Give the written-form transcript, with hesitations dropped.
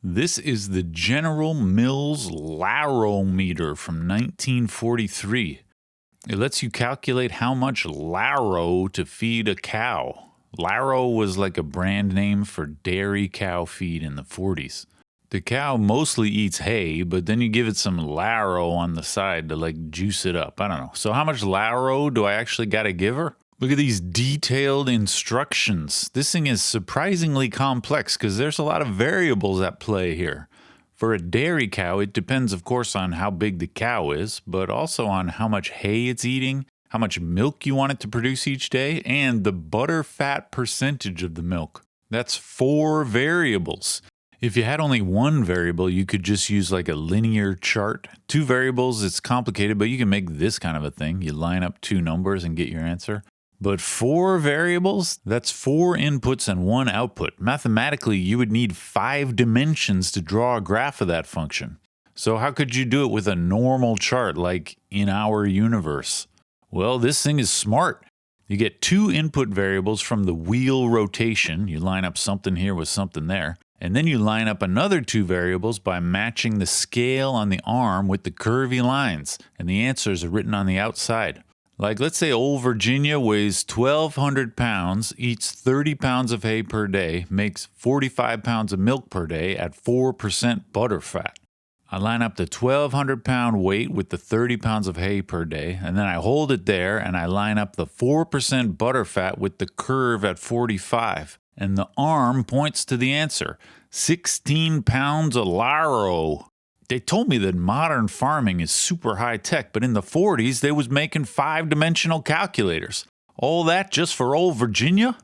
This is the General Mills Larrometer from 1943. It lets you calculate how much Larro to feed a cow. Larro was like a brand name for dairy cow feed in the 40s. The cow mostly eats hay, but then you give it some Larro on the side to like juice it up. I don't know. So how much Larro do I actually got to give her? Look at these detailed instructions. This thing is surprisingly complex because there's a lot of variables at play here. For a dairy cow, it depends, of course, on how big the cow is, but also on how much hay it's eating, how much milk you want it to produce each day, and the butter fat percentage of the milk. That's 4 variables. If you had only one variable, you could just use like a linear chart. 2 variables, it's complicated, but you can make this kind of a thing. You line up 2 numbers and get your answer. But 4 variables, that's 4 inputs and 1 output. Mathematically, you would need 5 dimensions to draw a graph of that function. So how could you do it with a normal chart like in our universe? Well, this thing is smart. You get 2 input variables from the wheel rotation. You line up something here with something there. And then you line up another 2 variables by matching the scale on the arm with the curvy lines. And the answers are written on the outside. Like, let's say old Virginia weighs 1,200 pounds, eats 30 pounds of hay per day, makes 45 pounds of milk per day at 4% butter fat. I line up the 1,200 pound weight with the 30 pounds of hay per day, and then I hold it there and I line up the 4% butter fat with the curve at 45. And the arm points to the answer, 16 pounds of Larro. They told me that modern farming is super high tech, but in the 40s, they was making 5-dimensional calculators. All that just for old Virginia?